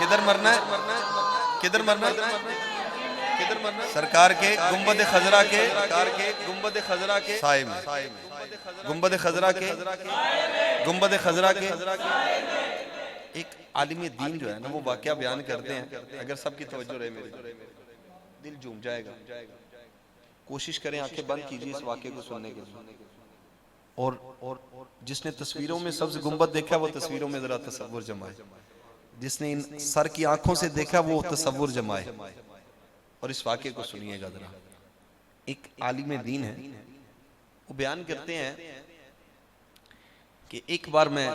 किधर मरना है, किधर मरना है, किधर मरना है? सरकार के गुंबद खजरा के, सरकार के गुंबद खजरा के साए में, गुंबद खजरा के, गुंबद खजरा के एक आलिम दीन जो है ना वो वाकया बयान करते हैं। अगर सबकी तवज्जो रहे मेरे दिल झूम जाएगा। कोशिश करें आंखें बंद कीजिए इस वाकये को सुनने के लिए। और जिसने तस्वीरों में सब्ज गुंबद देखा वो तस्वीरों में जरा तसव्वुर जमाए, जिसने इन सर की आंखों से देखा वो तसव्वुर जमाए और इस वाकये को सुनिएगा जरा। एक आलिम दीन है, वो बयान करते हैं कि एक बार मैं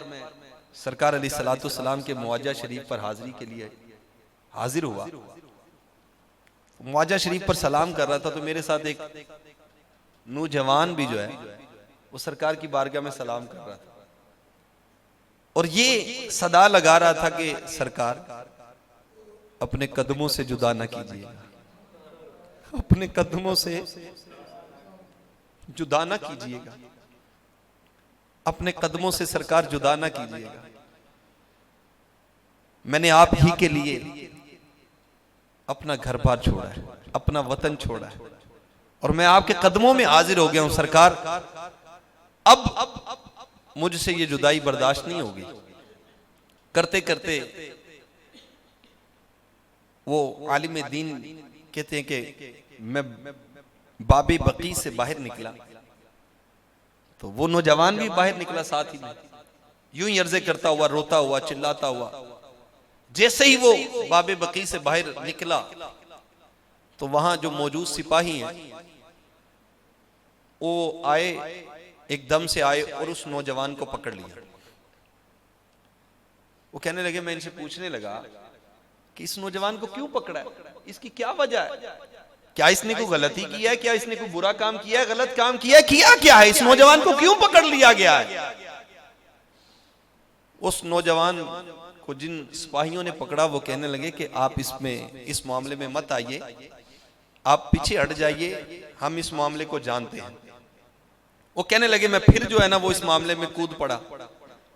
सरकार अलैहिस्सलातु वस्सलाम के मुआजा शरीफ पर हाजिरी के लिए हाजिर हुआ। मुआजा शरीफ पर सलाम कर रहा था तो मेरे साथ एक नौजवान भी जो है वो सरकार की बारगाह में सलाम कर रहा था और ये सदा लगा रहा था कि सरकार अपने कदमों से जुदा न कीजिएगा, अपने कदमों से जुदा न कीजिएगा, अपने कदमों से सरकार जुदा न कीजिएगा। मैंने आप ही के लिए अपना घर बार छोड़ा है, अपना वतन छोड़ा है और मैं आपके कदमों में हाजिर हो गया हूं सरकार। अब मुझसे ये जुदाई बर्दाश्त नहीं होगी। करते करते वो आलिम दीन कहते हैं कि मैं बाबे बकी से बाहर निकला तो वो नौजवान भी बाहर निकला साथ ही में, यूं ही अर्जे करता हुआ, रोता हुआ, चिल्लाता हुआ। जैसे ही वो बाबे बकी से बाहर निकला तो वहां जो मौजूद सिपाही हैं वो आए, एकदम से आए और उस नौजवान को पकड़ लिया। वो कहने लगे, मैं इनसे पूछने लगा कि इस नौजवान को क्यों पकड़ा है, इसकी क्या वजह है, क्या इसने कोई गलती किया है, क्या इसने कोई बुरा काम किया है, गलत काम किया है, किया क्या है, इस नौजवान को क्यों पकड़ लिया गया है। उस नौजवान को जिन सिपाहियों ने पकड़ा वो कहने लगे कि आप इसमें इस मामले में मत आइए, आप पीछे हट जाइए, हम इस मामले को जानते हैं। वो कहने लगे, मैं फिर जो है ना वो इस मामले में कूद पड़ा।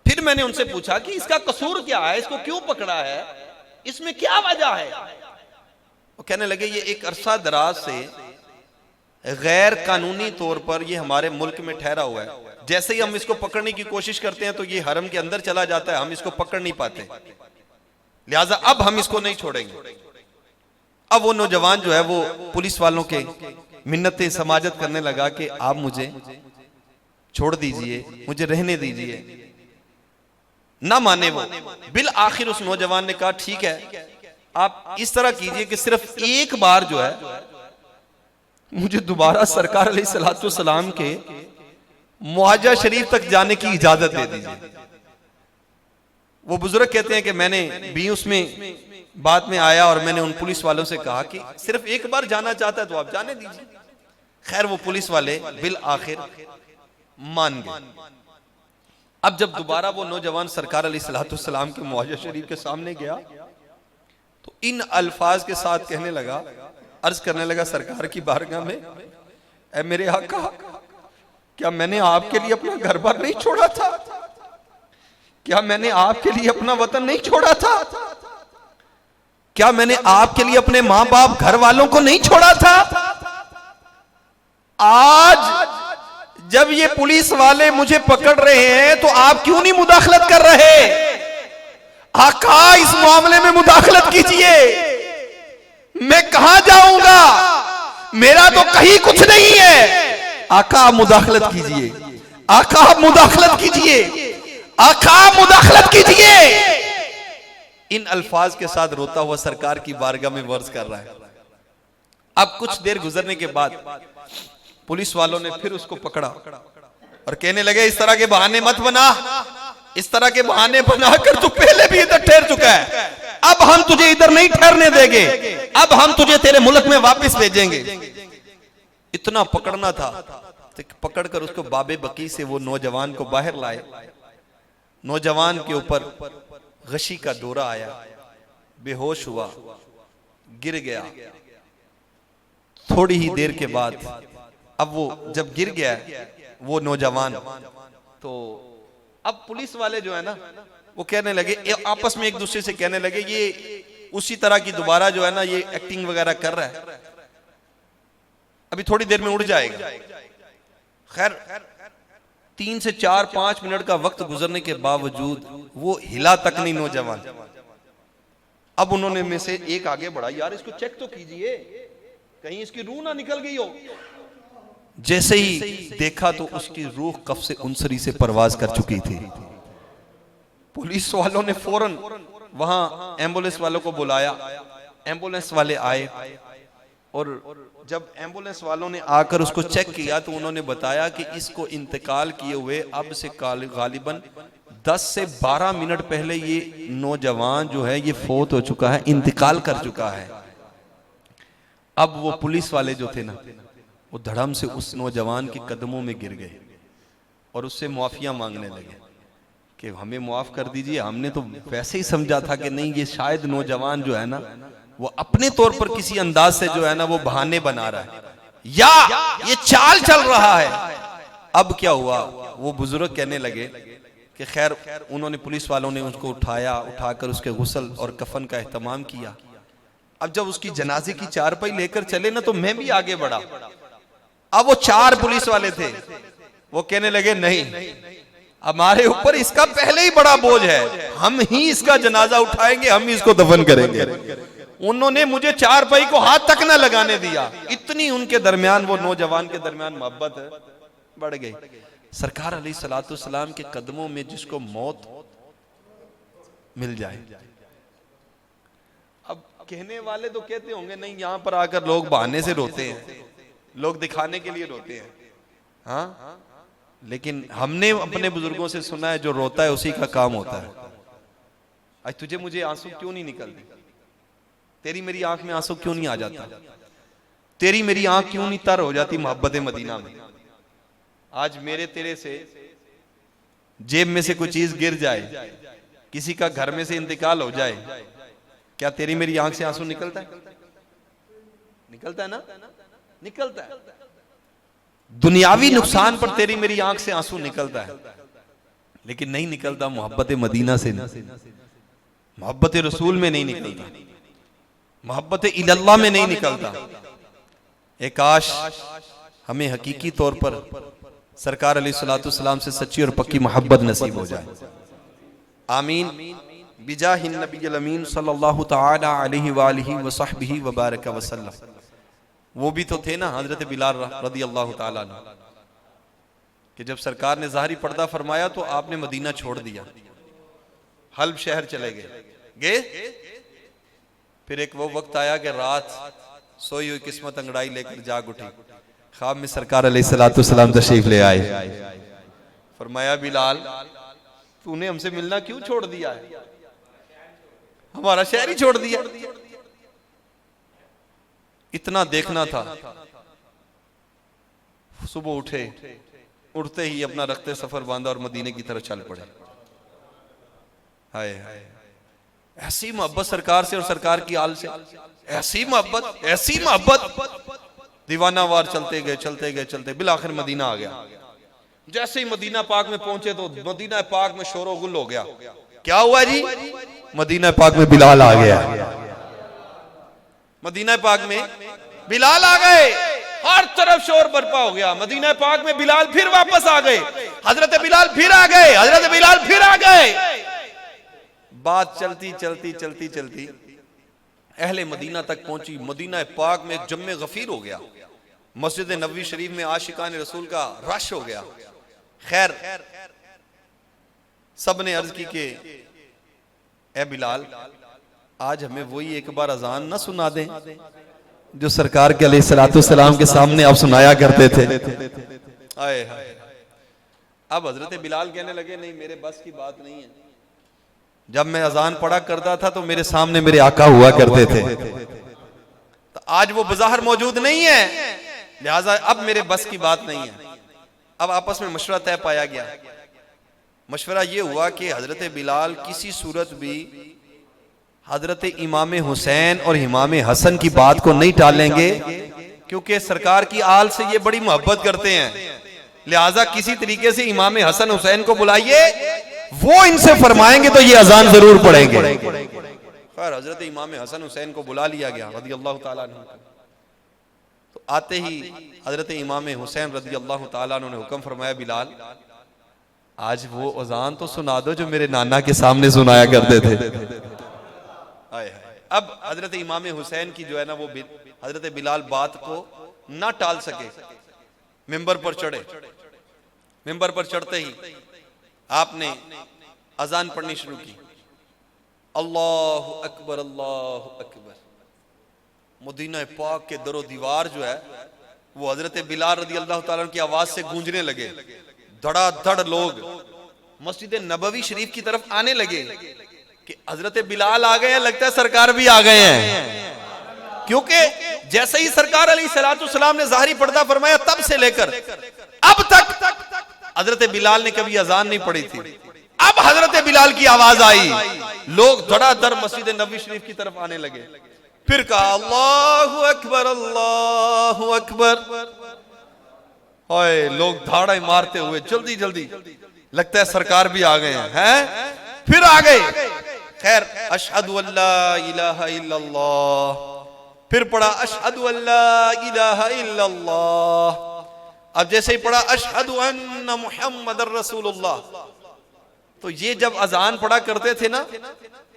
फिर मैंने उनसे पूछा कि इसका कसूर क्या है, इसको क्यों पकड़ा है, इसमें क्या वजह है। वो कहने लगे, ये एक अरसा दराज से गैर कानूनी तौर पर ये हमारे मुल्क में ठहरा हुआ है। जैसे ही हम इसको पकड़ने की कोशिश करते हैं तो ये हरम के अंदर चला जाता है, हम इसको पकड़ नहीं पाते, लिहाजा अब हम इसको नहीं छोड़ेंगे। अब वो नौजवान जो है वो पुलिस वालों के मिन्नतें समाजत करने लगा कि आप मुझे छोड़ दीजिए, मुझे रहने दीजिए। ना माने वो। बिल आखिर उस नौजवान ने कहा, ठीक है आप इस तरह कीजिए कि सिर्फ एक बार जो है मुझे दोबारा सरकार अलैहिस्सलातु वस्सलाम के मुआजा शरीफ तक जाने की इजाजत दे दीजिए। वो बुजुर्ग कहते हैं कि मैंने भी उसमें बाद में आया और मैंने उन पुलिस वालों से कहा कि सिर्फ एक बार जाना चाहता है तो आप जाने दीजिए। खैर वो पुलिस वाले बिल आखिर मान गए। अब जब दोबारा वो नौजवान सरकार अलैहिस्सलातु वस्सलाम के मुआजा शरीफ के सामने गया तो इन अल्फाज के साथ कहने लगा, अर्ज करने लगा सरकार की बारगाह में, ऐ मेरे आका, क्या मैंने आपके लिए अपना घर बार नहीं छोड़ा था, क्या मैंने आपके लिए अपना वतन नहीं छोड़ा था, क्या मैंने आपके लिए अपने मां बाप घर वालों को नहीं छोड़ा था। आज जब ये पुलिस वाले मुझे पकड़ रहे हैं तो आप क्यों नहीं मुदाखलत कर रहे। आका इस मामले में मुदाखलत कीजिए, मैं कहां जाऊंगा, मेरा तो कहीं कुछ नहीं है। आका आप मुदाखलत कीजिए, आका आप मुदाखलत कीजिए, आका आप मुदाखलत कीजिए। इन अल्फाज के साथ रोता हुआ सरकार की बारगाह में वर्ज कर रहा है। अब कुछ देर गुजरने के बाद पुलिस वालों ने फिर उसको पकड़ा और कहने लगे, इस तरह के बहाने मत बना, इस तरह के बहाने बनाकर तू पहले भी इधर ठहर चुका है, अब हम तुझे इधर नहीं ठहरने देंगे, अब हम तुझे तेरे मुल्क में वापस भेजेंगे। इतना पकड़ना था तो पकड़कर उसको बाबे बकी से वो नौजवान को बाहर लाए। नौजवान के ऊपर गशी का दौरा आया, बेहोश हुआ, गिर गया। थोड़ी ही देर के बाद अब वो जब गिर गया वो नौजवान, तो अब पुलिस वाले जो है ना वो कहने लगे, आपस में एक दूसरे से कहने लगे, ये उसी तरह की दोबारा जो है ना ये एक्टिंग वगैरह कर रहा है, अभी थोड़ी देर में उड़ जाएगा। खैर 3 से 4-5 मिनट का वक्त गुजरने के बावजूद वो हिला तक नहीं नौजवान। अब उन्होंने में से एक आगे बढ़ा, यार इसको चेक तो कीजिए कहीं इसकी रूह ना निकल गई हो। जैसे ही देखा तो उसकी रूह कफ से उनसरी से परवाज कर चुकी थी। पुलिस वालों ने फौरन वहां एम्बुलेंस वालों को बुलाया, एम्बुलेंस वाले आए और जब एम्बुलेंस वालों ने आकर उसको चेक किया तो उन्होंने बताया कि इसको इंतकाल किए हुए अब से गालिबन 10 से 12 मिनट पहले ये नौजवान जो है ये फौत हो चुका है, इंतकाल कर चुका है। अब वो पुलिस वाले जो थे ना वो धड़म से उस नौजवान के कदमों में गिर गए और उससे मुआफिया मांगने लगे कि हमें मुआफ कर दीजिए, हमने तो वैसे ही समझा था कि नहीं ये शायद नौजवान जो है ना वो अपने तौर पर किसी अंदाज से जो है ना वो बहाने बना रहा है या ये चाल चल रहा है। अब क्या हुआ, वो बुजुर्ग कहने लगे कि खैर उन्होंने पुलिस वालों ने उसको उठाकर उसके गुस्ल और कफन का एहतमाम किया। अब जब उसकी जनाजे की चारपाई लेकर चले ना तो मैं भी आगे बढ़ा। अब वो 4 पुलिस वाले थे, वो कहने लगे नहीं हमारे ऊपर इसका पहले ही बड़ा बोझ है, हम ही इसका जनाजा उठाएंगे, हम ही इसको दफन करेंगे। उन्होंने मुझे चारपाई को हाथ तक न लगाने दिया। इतनी उनके दरमियान, वो नौजवान के दरमियान मोहब्बत बढ़ गई। सरकार अलैहिस्सलाम के कदमों में जिसको मौत मिल जाए। अब कहने वाले तो कहते होंगे नहीं यहां पर आकर लोग बहाने से रोते हैं, लोग दिखाने के लिए रोते हैं, हाँ, लेकिन हमने अपने बुजुर्गों से सुना है जो रोता है उसी का काम होता है। आज तुझे मुझे आंसू क्यों नहीं निकलते, तेरी मेरी आंख में आंसू क्यों नहीं आ जाता, तेरी मेरी आंख क्यों नहीं तर हो जाती मोहब्बत मदीना में। आज मेरे तेरे से जेब में से कोई चीज गिर जाए, किसी का घर में से इंतकाल हो जाए, क्या तेरी मेरी आंख से आंसू निकलता है? निकलता है ना, निकलता है। दुनियावी नुकसान पर तेरी मेरी आंख से आंसू निकलता है, लेकिन नहीं निकलता मोहब्बत मदीना से, मोहब्बत रसूल में नहीं निकलता, मोहब्बत इल्लल्लाह में नहीं निकलता। एक काश हमें हकीकी तौर पर सरकार अलैहिस्सलाम से सच्ची और पक्की मोहब्बत नसीब हो जाए। आमीन बिजाहिन नबील अमीन सल्लल्लाहु तआला अलैहि व आलिहि व सहबिहि व बारक वसल्लम। वो भी तो थे ना हजरत बिलाल रदी अल्लाह ताला अन्हु, कि जब सरकार ने ज़ाहरी पर्दा फरमाया तो आपने मदीना छोड़ दिया, हल्ब शहर चले गए। फिर एक वो वक्त आया कि रात सोई हुई किस्मत अंगड़ाई लेकर जाग उठी, ख्वाब में सरकार अलैहिस्सलाम तशरीफ ले आए। फरमाया बिलाल तूने हमसे मिलना क्यों छोड़ दिया है, हमारा शहर ही छोड़ दिया। इतना देखना था। सुबह उठे, उठते ही अपना रखते सफर बांधा और मदीने की तरफ चल पड़े। हाय हाय, ऐसी मोहब्बत सरकार से और सरकार की आल से, ऐसी मोहब्बत, ऐसी मोहब्बत। दीवानावार चलते गए चलते गए चलते बिलाखिर मदीना आ गया। जैसे ही मदीना पाक में पहुंचे तो मदीना पाक में शोरो गुल हो गया। क्या हुआ जी? मदीना पाक में बिलाल आ गया। मदीना पाक में बिलाल आ गए, हर तरफ शोर बरपा हो गया। मदीना पाक में बिलाल फिर वापस आ गए, हजरत बिलाल फिर आ गए, हजरत बिलाल फिर आ गए। बात चलती चलती चलती चलती अहले मदीना तक पहुंची। मदीना पाक में जम्मे गफीर हो गया। मस्जिद नबवी शरीफ में आशिकान रसूल का रश हो गया। खैर सब ने अर्ज की कि ए बिलाल आज हमें वही एक बार अजान ना सुना दें जो सरकार के अलैहिस्सलाम के सामने आप सुनाया करते थे। आए अब हजरत बिलाल कहने लगे नहीं मेरे बस की बात नहीं है। जब मैं अजान पढ़ा करता था तो मेरे सामने मेरे आका हुआ करते थे, तो आज वो बज़ाहिर मौजूद नहीं है, लिहाजा अब मेरे बस की बात नहीं है। अब आपस में मशवरा तय पाया गया। मशवरा ये हुआ कि हजरत बिलाल किसी सूरत भी हजरत इमाम हुसैन और इमाम हसन की बात को नहीं टालेंगे, क्योंकि सरकार की आल से ये बड़ी मोहब्बत करते हैं। लिहाजा किसी तरीके से इमाम हसन हुसैन को बुलाइए वो इनसे फरमाएंगे तो ये अजान जरूर पढ़ेंगे। खैर हजरत इमाम हसन हुसैन को बुला लिया गया रज़ी अल्लाह ताला अन्हु। तो आते ही हजरत इमाम हुसैन रज़ी अल्लाह ताला अन्हु ने हुक्म फरमाया, बिलाल आज वो अजान तो सुना दो जो मेरे नाना के सामने सुनाया करते थे। अब हजरत इमाम हुसैन की जो है ना वो हजरत बिलाल बात को ना टाल सके, मिंबर पर चढ़े। मिंबर पर चढ़ते ही आपने अजान पढ़नी शुरू की, अल्लाहु अकबर अल्लाहु अकबर। मदीना पाक के दरो दीवार जो है वो हजरत बिलाल रज़ी अल्लाह ताला की आवाज से गूंजने लगे। धड़ाधड़ लोग मस्जिद नबवी शरीफ की तरफ आने लगे कि हजरत बिलाल आ गए हैं, लगता है सरकार भी आ गए हैं। क्योंकि जैसे ही सरकार अलैहिस्सलाम ने ज़ाहिरी पर्दा फरमाया तब से लेकर अब तक हजरत बिलाल ने कभी अजान नहीं पढ़ी थी। अब हजरत बिलाल की आवाज आई, लोग धड़ाधड़ मस्जिद नबवी शरीफ की तरफ आने लगे। फिर कहा अल्लाहु अकबर अल्लाहु अकबर। ओए लोग धाड़े मारते हुए जल्दी जल्दी, लगता है सरकार भी आ गए हैं। फिर आ गए। खैर अशहदु अल्ला इलाहा इल्लल्लाह, फिर पढ़ा अशहदु अल्ला इलाहा इल्लल्लाह। अब जैसे ही पढ़ा अशहदु अन्ना मुहम्मदर रसूलुल्लाह, तो ये जब अजान पढ़ा करते थे ना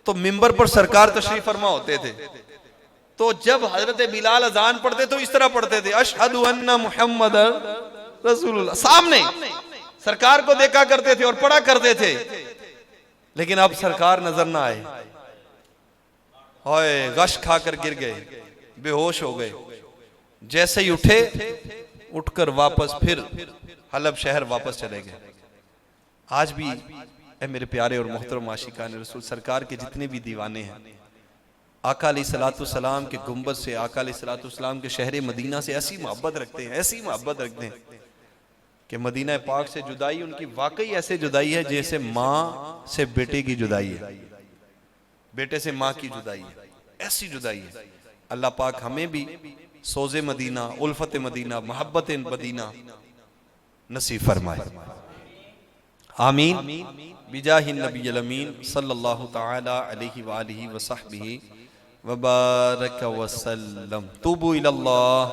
तो मिंबर पर सरकार तशरीफ फरमा होते थे। तो जब हजरत बिलाल अजान पढ़ते तो इस तरह पढ़ते थे, अशहदु अन्ना मुहम्मदर रसूलुल्लाह। सामने सरकार को देखा करते थे और पढ़ा करते थे। लेकिन अब सरकार नजर ना आए, होए गश खाकर गिर गए, बेहोश हो गए। जैसे ही उठे, उठकर वापस फिर हलब शहर वापस चले गए। आज भी ए मेरे प्यारे और मोहतरम आशिकान रसूल, सरकार के जितने भी दीवाने हैं, आका अलैहिस्सलाम के गुंबद से, आका अलैहिस्सलाम के शहर मदीना से ऐसी मोहब्बत रखते हैं, ऐसी मोहब्बत रखते हैं कि मदीना पाक से जुदाई उनकी वाकई ऐसे जुदाई है जैसे माँ से बेटे की जुदाई है, बेटे से माँ की जुदाई है, ऐसी जुदाई है। अल्लाह पाक हमें भी सोज़े मदीना, उल्फत मदीना, मोहब्बत मदीना नसीब फरमाए। आमीन बिजाहि नबील अमीन सल्लल्लाहु तआला अलैहि व आलिहि व सहबिहि व बारक व सल्लम। तूबू इलल्लाह।